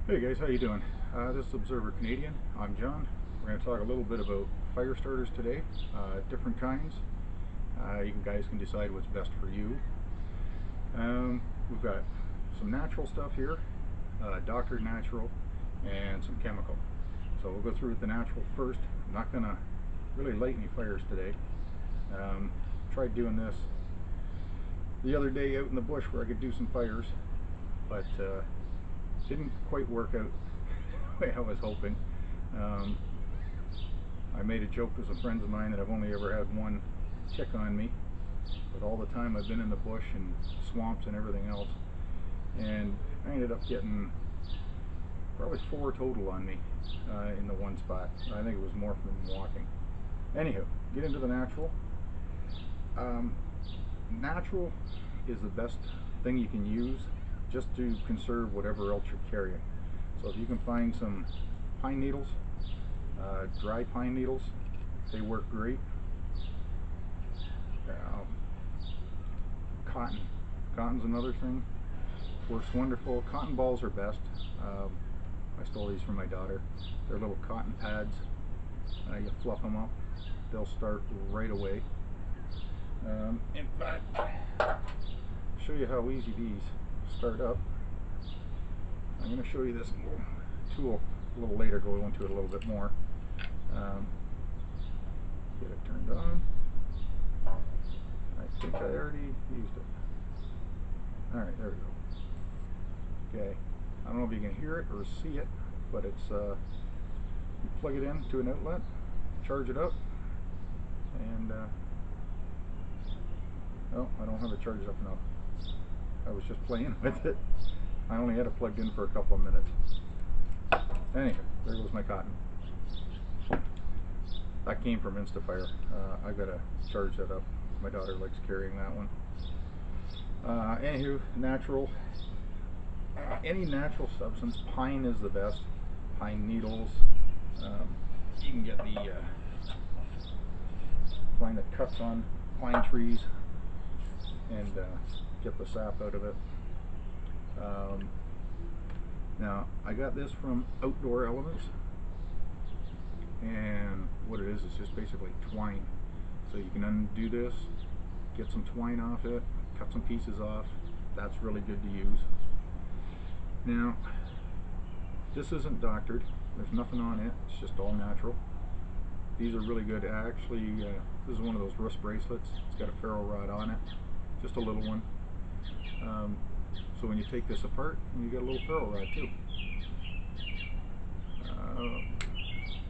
Hey guys, how you doing? This is Observer Canadian. I'm John. We're going to talk a little bit about fire starters today, different kinds. You guys can decide what's best for you. We've got some natural stuff here, doctored natural, and some chemical. So we'll go through with the natural first. I'm not going to really light any fires today. Tried doing this the other day out in the bush where I could do some fires, but didn't quite work out the way I was hoping. I made a joke to some friends of mine that I've only ever had one tick on me, but all the time I've been in the bush and swamps and everything else, and I ended up getting probably 4 total on me in the one spot. I think it was more from walking. Anywho, get into the natural. Natural is the best thing you can use just to conserve whatever else you're carrying. So if you can find some pine needles, dry pine needles, they work great. Cotton's another thing, works wonderful. Cotton balls are best. I stole these from my daughter. They're little cotton pads. You fluff them up, they'll start right away. In fact, show you how easy these start up. I'm going to show you this tool a little later, go into it a little bit more. Get it turned on. I think I already used it. Alright, there we go. Okay, I don't know if you can hear it or see it, but it's you plug it in to an outlet, charge it up, and oh, I don't have it charged up enough. I was just playing with it. I only had it plugged in for a couple of minutes. Anyway, there goes my cotton. That came from Instafire. I gotta charge that up. My daughter likes carrying that one. Anywho, natural. Any natural substance. Pine is the best. Pine needles. You can get the find the cuts on pine trees and get the sap out of it. Now I got this from Outdoor Elements, and what it is just basically twine. So you can undo this, get some twine off it, cut some pieces off. That's really good to use. Now this isn't doctored, there's nothing on it, it's just all natural. These are really good. Actually, this is one of those wrist bracelets. It's got a ferro rod on it, just a little one. So when you take this apart, you get a little ferro rod too.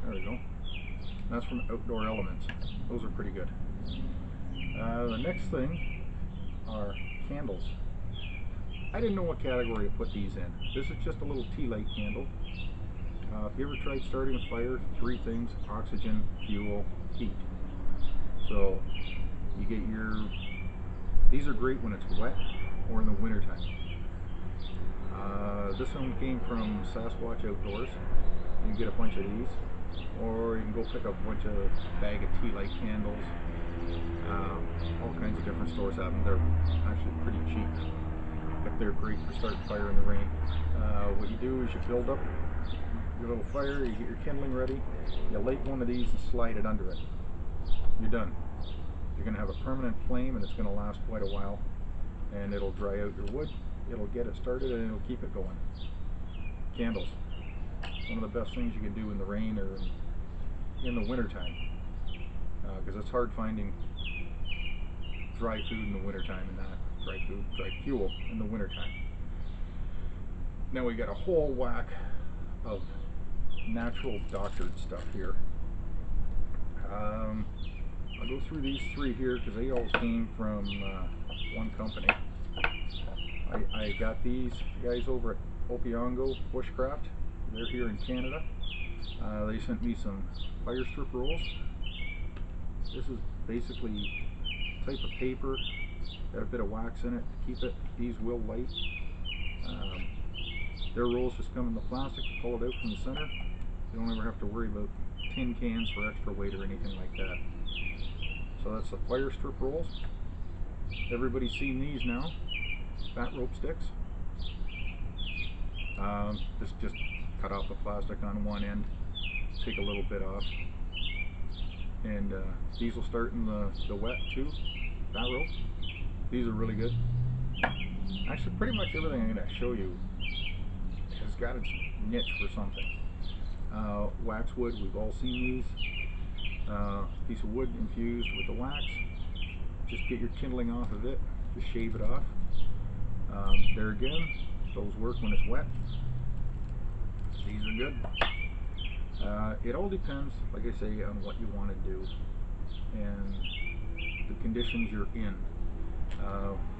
There we go. That's from Outdoor Elements. Those are pretty good. The next thing are candles. I didn't know what category to put these in. This is just a little tea light candle. If you ever tried starting a fire, 3 things: oxygen, fuel, heat. So you get your, these are great when it's wet or in the wintertime. This one came from Sasquatch Outdoors. You can get a bunch of these, or you can go pick up a bunch of bag of tea light candles. All kinds of different stores have them. They're actually pretty cheap, but they're great for starting fire in the rain. What you do is you build up your little fire, you get your kindling ready, you light one of these and slide it under it. You're done. You're going to have a permanent flame, and it's going to last quite a while, and it'll dry out your wood, it'll get it started, and it'll keep it going. Candles. One of the best things you can do in the rain or in the wintertime, because it's hard finding dry food in the wintertime, and that dry fuel in the wintertime. Now we got a whole whack of natural doctored stuff here. I'll go through these 3 here because they all came from one company. I got these guys over at Opiongo Bushcraft. They're here in Canada. They sent me some fire strip rolls. This is basically a type of paper, got a bit of wax in it to keep it. These will light. Their rolls just come in the plastic, you pull it out from the center. You don't ever have to worry about tin cans for extra weight or anything like that. So that's the fire strip rolls. Everybody's seen these now. Fat rope sticks. This just cut off the plastic on one end, take a little bit off, and these will start in the wet too, that rope. These are really good. Actually, pretty much everything I'm going to show you has got its niche for something. Waxwood, we've all seen these. Piece of wood infused with the wax. Just get your kindling off of it, just shave it off. There again, those work when it's wet. These are good. It all depends, like I say, on what you want to do and the conditions you're in.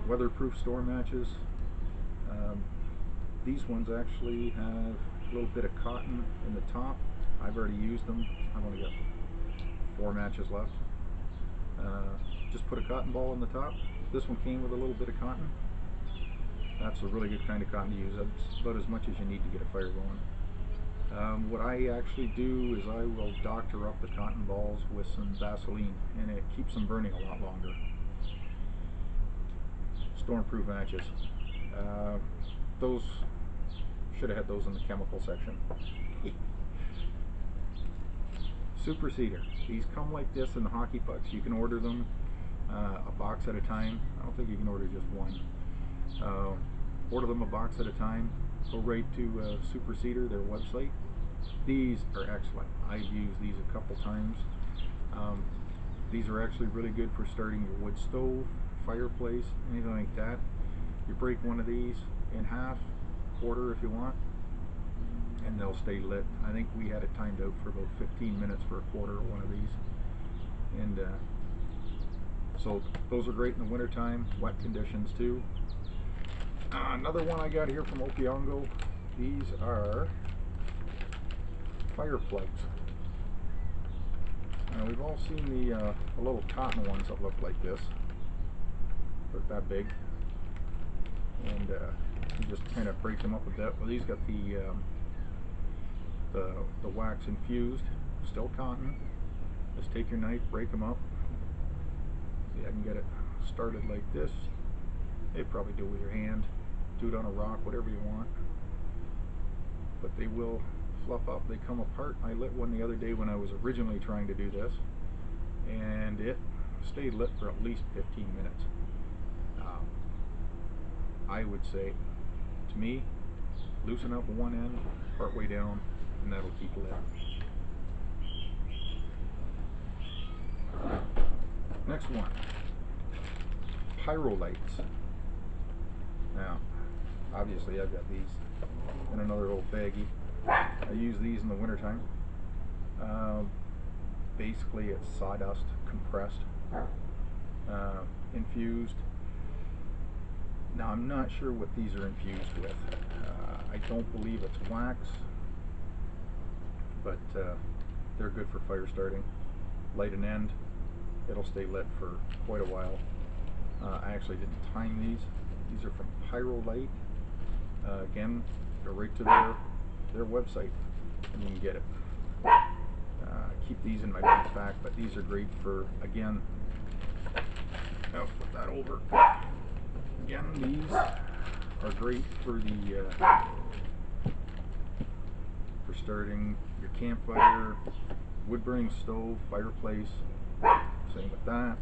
Weatherproof store matches. These ones actually have a little bit of cotton in the top. I've already used them. I've only got 4 matches left. Just put a cotton ball on the top. This one came with a little bit of cotton. That's a really good kind of cotton to use. That's about as much as you need to get a fire going. What I actually do is I will doctor up the cotton balls with some Vaseline, and it keeps them burning a lot longer. Stormproof matches. Those should have had those in the chemical section. Super Cedar. These come like this in the hockey pucks. You can order them a box at a time. I don't think you can order just one. Order them a box at a time. Go right to Super Cedar, their website. These are excellent. I've used these a couple times. These are actually really good for starting your wood stove, fireplace, anything like that. You break one of these in half, quarter if you want, and they'll stay lit. I think we had it timed out for about 15 minutes for a quarter of one of these. And so those are great in the wintertime, wet conditions too. Another one I got here from Opeongo. These are fire plugs. Now we've all seen the little cotton ones that look like this, but that big, and you just kind of break them up a bit. Well, these got the wax infused, still cotton. Just take your knife, break them up. See, I can get it started like this. You probably do it with your hand, do it on a rock, whatever you want. But they will fluff up, they come apart. I lit one the other day when I was originally trying to do this, and it stayed lit for at least 15 minutes. I would say, to me, loosen up one end, part way down, and that'll keep lit. Next one, Pyrolites. Now, obviously I've got these in another little baggie. I use these in the wintertime. Basically it's sawdust compressed, infused. Now I'm not sure what these are infused with. I don't believe it's wax, but they're good for fire starting. Light an end, it'll stay lit for quite a while. I actually didn't time these. These are from Pyrolite. Again, go right to their website and you can get it. Keep these in my backpack, but these are great for, again, I'll put that over. Again, these are great for the for starting your campfire, wood burning stove, fireplace. Same with that.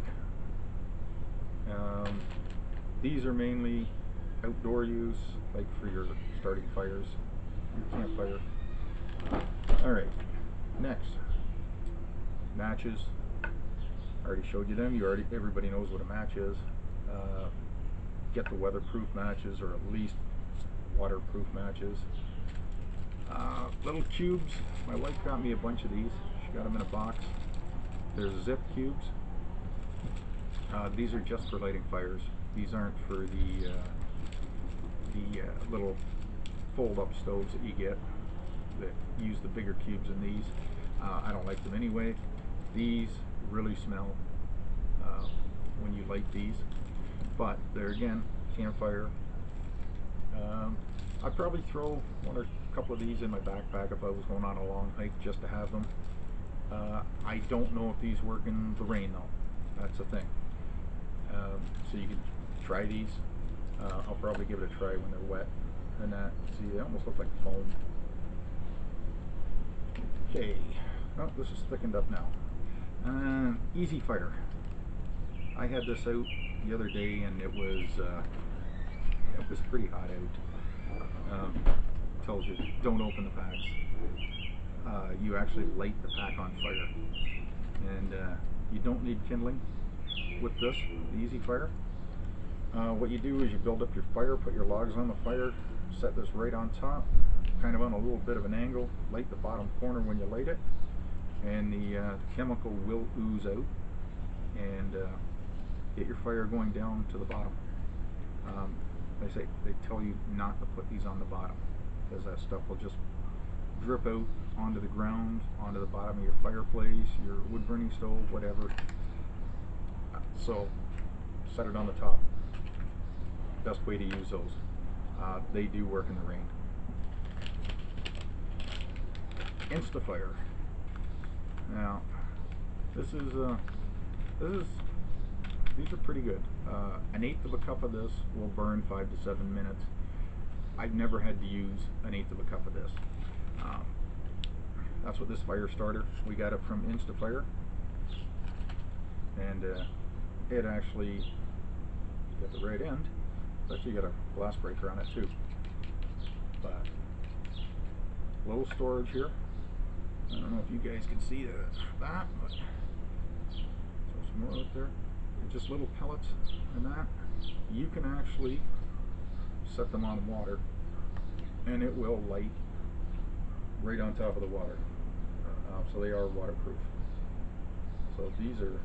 These are mainly outdoor use, like for your starting fires, your campfire. Alright, next, matches. I already showed you them. Everybody knows what a match is. Get the weatherproof matches, or at least waterproof matches. Little cubes. My wife got me a bunch of these. She got them in a box. They're zip cubes. These are just for lighting fires. These aren't for the little fold-up stoves that you get that use the bigger cubes in these. I don't like them anyway. These really smell when you light these, but there again, campfire. I'd probably throw one or a couple of these in my backpack if I was going on a long hike, just to have them. I don't know if these work in the rain though. That's the thing. So you can try these. I'll probably give it a try when they're wet. and that. See, they almost look like foam. Okay, oh, this is thickened up now. Easy Fire. I had this out the other day, and it was pretty hot out. Tells you don't open the packs. You actually light the pack on fire, and you don't need kindling with this, the Easy Fire. What you do is you build up your fire, put your logs on the fire, set this right on top, kind of on a little bit of an angle, light the bottom corner when you light it, and the chemical will ooze out and get your fire going down to the bottom. Like I say, they tell you not to put these on the bottom, because that stuff will just drip out onto the ground, onto the bottom of your fireplace, your wood burning stove, whatever. So set it on the top. Best way to use those. They do work in the rain. Instafire. Now, these are pretty good. 1/8 of a cup of this will burn 5 to 7 minutes. I've never had to use 1/8 of a cup of this. That's what this fire starter. We got it from Instafire, and it actually got the right end. It's actually got a glass breaker on it too. But little storage here. I don't know if you guys can see that, but some more out there. Just little pellets and that. You can actually set them on water, and it will light right on top of the water. So they are waterproof. So these are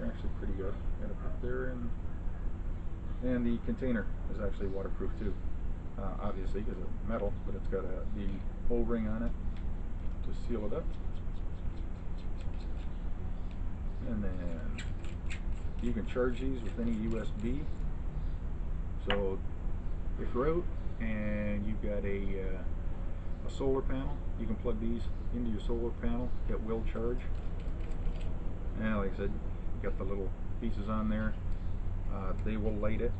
actually pretty good. Got to put there in, and the container is actually waterproof too. Obviously, because it's metal, but it's got the O-ring on it to seal it up. And then you can charge these with any USB. So if you're out and you've got a solar panel, you can plug these into your solar panel. It will charge. And like I said, you got the little pieces on there. They will light it.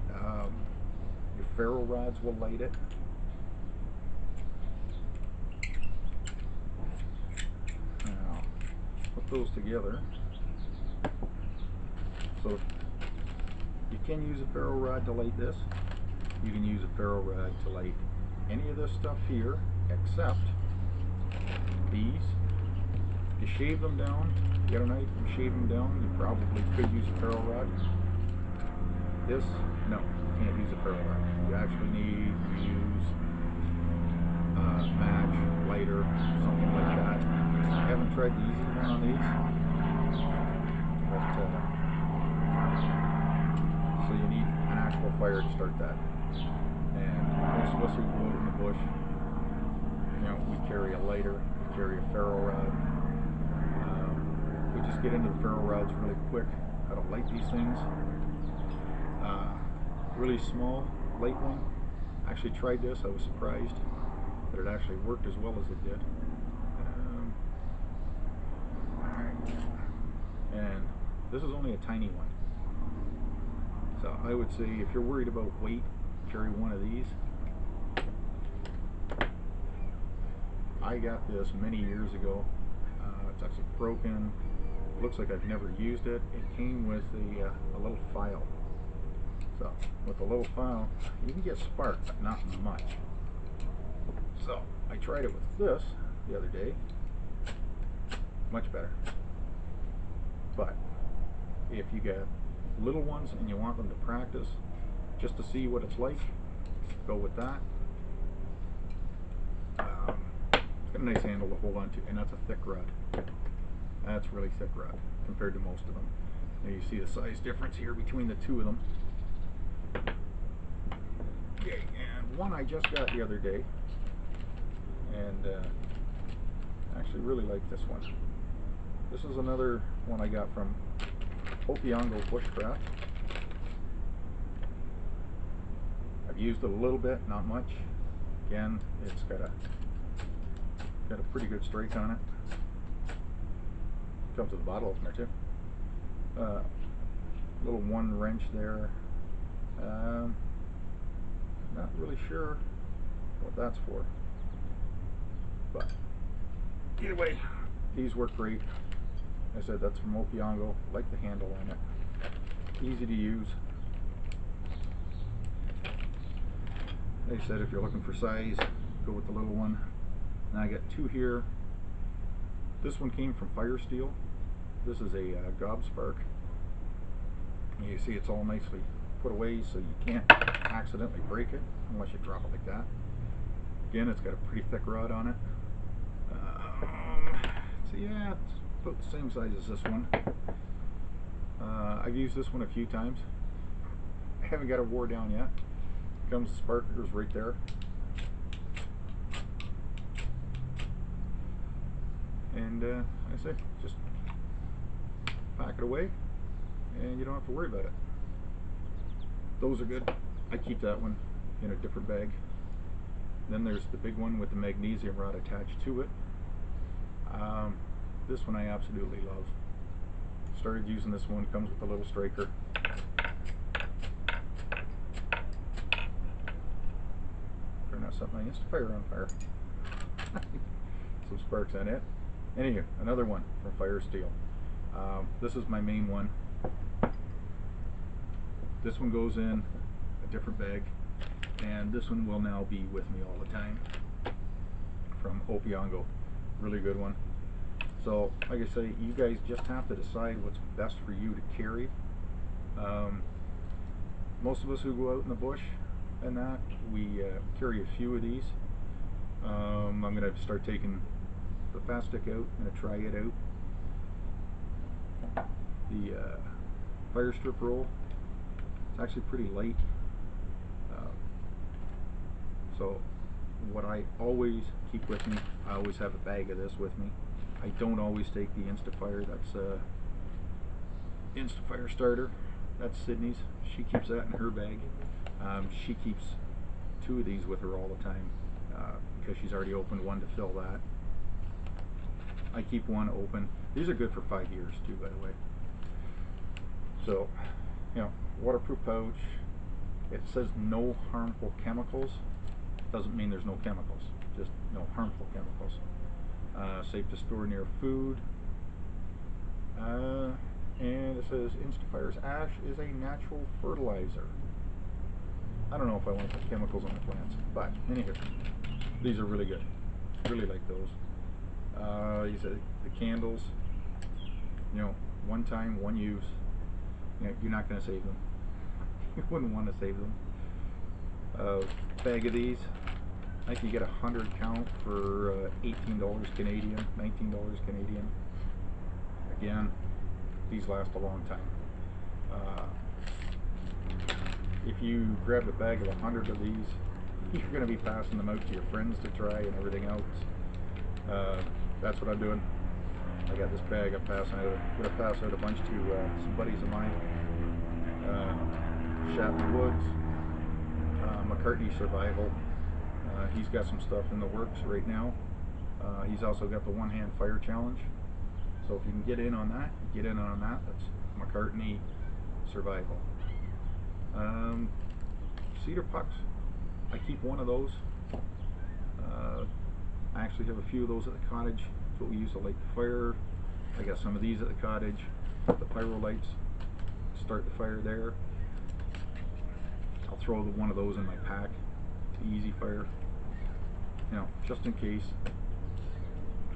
Your ferro rods will light it. Now, put those together. So you can use a ferro rod to light this. You can use a ferro rod to light any of this stuff here, except these. If you shave them down, get a knife and shave them down, you probably could use a ferro rod. This, no, you can't use a ferro rod. You actually need to use match, lighter, something like that. I haven't tried the easy one on these, but so you need an actual fire to start that. And most of us who go out in the bush, you know, we carry a lighter, we carry a ferro rod. We just get into the ferro rods really quick, how to light these things. Really small, light one. I actually tried this. I was surprised that it actually worked as well as it did. And this is only a tiny one. So I would say if you're worried about weight, carry one of these. I got this many years ago. It's actually broken. It looks like I've never used it. It came with a little file. So with a little file, you can get spark, but not much. So I tried it with this the other day. Much better. But if you get little ones and you want them to practice, just to see what it's like, go with that. It's got a nice handle to hold on to, and that's a thick rod. That's really thick rod compared to most of them. Now you see the size difference here between the two of them. Okay, and one I just got the other day, and I actually really like this one. This is another one I got from Opeongo Bushcraft. I've used it a little bit, not much. Again, it's got a pretty good strike on it. Comes with a bottle opener too. Little one wrench there. Not really sure what that's for. But either way, these work great. Like I said, that's from Opeongo. Like the handle on it. Easy to use. Like I said, if you're looking for size, go with the little one. And I got two here. This one came from Firesteel. This is a Gobspark. You see it's all nicely put away so you can't accidentally break it unless you drop it like that. Again, it's got a pretty thick rod on it. So yeah, it's about the same size as this one. I've used this one a few times. I haven't got it wore down yet. Comes the sparklers right there. And like I say, just pack it away and you don't have to worry about it. Those are good. I keep that one in a different bag. Then there's the big one with the magnesium rod attached to it. This one I absolutely love. Started using this one, comes with a little striker. Try not set my Instafire on fire. Some sparks on it. Anywho, another one from Firesteel. This is my main one. This one goes in a different bag, and this one will now be with me all the time. From Opeongo. Really good one. So, like I say, you guys just have to decide what's best for you to carry. Most of us who go out in the bush and that, we carry a few of these. I'm going to start taking the fast stick out. I'm going to try it out. The fire strip roll, it's actually pretty light. So what I always keep with me, I always have a bag of this with me. I don't always take the Instafire. That's Instafire starter. That's Sydney's. She keeps that in her bag. She keeps two of these with her all the time because she's already opened one to fill that. I keep one open. These are good for 5 years too, by the way. So, you know, waterproof pouch. It says no harmful chemicals. Doesn't mean there's no chemicals. Just no harmful chemicals. Safe to store near food. And it says Instafire's ash is a natural fertilizer. I don't know if I want to put chemicals on the plants, but anyway, these are really good. Really like those. These are the candles. You know, one time, one use. You know, you're not going to save them. You wouldn't want to save them. Bag of these. I think you get 100 count for $18 Canadian, $19 Canadian. Again, these last a long time. If you grab a bag of 100 of these, you're going to be passing them out to your friends to try and everything else. That's what I'm doing. I got this bag I'm passing out. I'm going to pass out a bunch to some buddies of mine. Shapley Woods, McCartney Survival. He's got some stuff in the works right now. He's also got the One Hand Fire Challenge. So if you can get in on that, get in on that. That's McCartney Survival. Cedar pucks. I keep one of those. I actually have a few of those at the cottage. That's what we use to light the fire. I got some of these at the cottage. The pyro lights. Start the fire there. I'll throw one of those in my pack. Easy fire. You know, just in case.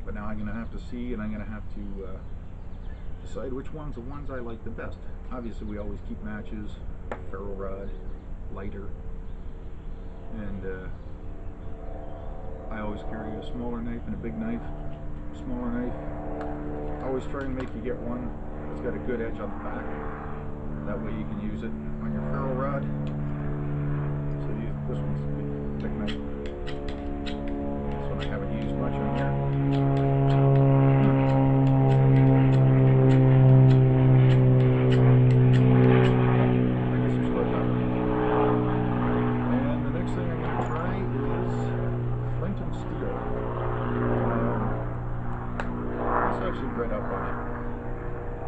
But now I'm going to have to see, and I'm going to have to decide which one's the ones I like the best. Obviously, we always keep matches, ferro rod, lighter, and I always carry a smaller knife and a big knife. Smaller knife, I always try and make you get one that's got a good edge on the back. That way you can use it on your ferro rod. So this one's a thick knife. This one I haven't used much on here. Read up on it.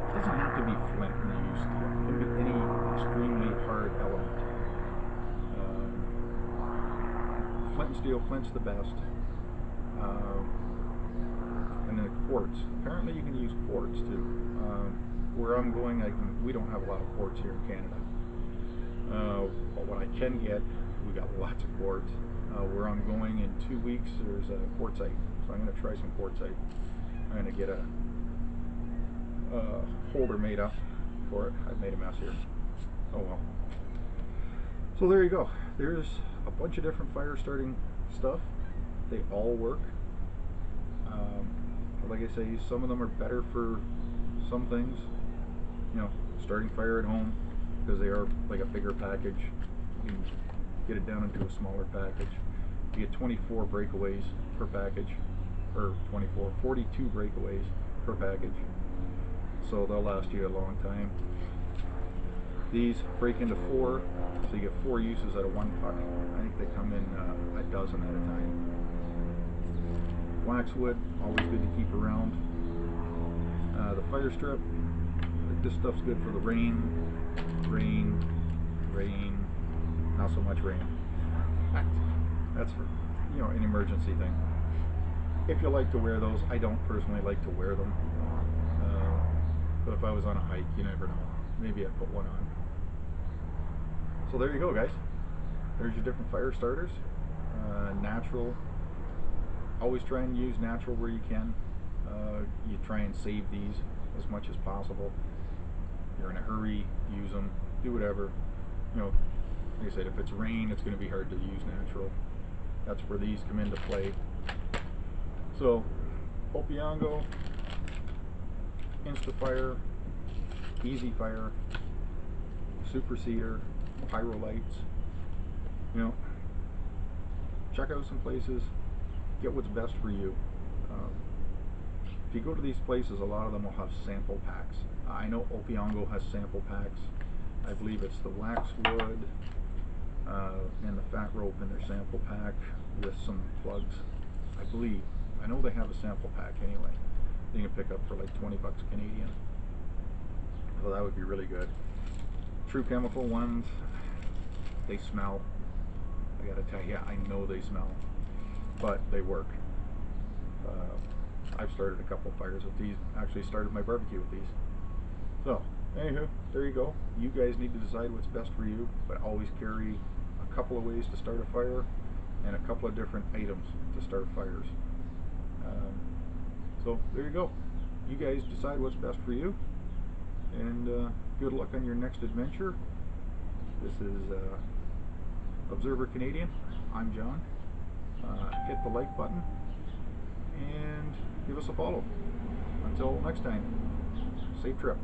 It doesn't have to be flint when you use steel. It can be any extremely hard element. flint and steel. Flint's the best. And then quartz. Apparently you can use quartz too. Where I'm going, we don't have a lot of quartz here in Canada. But what I can get, we got lots of quartz. Where I'm going in 2 weeks, there's a quartzite. So I'm going to try some quartzite. I'm going to get a holder made up for it. I've made a mess here. Oh well. So there you go. There's a bunch of different fire starting stuff. They all work. But like I say, some of them are better for some things. You know, starting fire at home, because they are like a bigger package. You can get it down into a smaller package. You get 24 breakaways per package, or 42 breakaways per package. So they'll last you a long time. These break into 4, so you get 4 uses out of 1 puck. I think they come in a dozen at a time. Waxwood, always good to keep around. The fire strip, this stuff's good for the rain, not so much rain. That's for, you know, an emergency thing. If you like to wear those, I don't personally like to wear them. But if I was on a hike, you never know. Maybe I'd put one on. So there you go, guys. There's your different fire starters. Natural. Always try and use natural where you can. You try and save these as much as possible. If you're in a hurry, use them. Do whatever. You know, like I said, if it's rain, it's going to be hard to use natural. That's where these come into play. So, Opeongo, Instafire, Easy Fire, Super Cedar, Pyrolites. You know, check out some places, get what's best for you. If you go to these places, a lot of them will have sample packs. I know Opeongo has sample packs. I believe it's the waxwood and the fat rope in their sample pack with some plugs. I believe. I know they have a sample pack anyway. You can pick up for like 20 bucks Canadian. So that would be really good. True Chemical ones, they smell. I gotta tell you, I know they smell, but they work. I've started a couple fires with these. Actually started my barbecue with these. So, anywho, there you go. You guys need to decide what's best for you, but always carry a couple of ways to start a fire and a couple of different items to start fires. So there you go. You guys decide what's best for you, and good luck on your next adventure. This is Observer Canadian. I'm John. Hit the like button and give us a follow. Until next time, safe trip.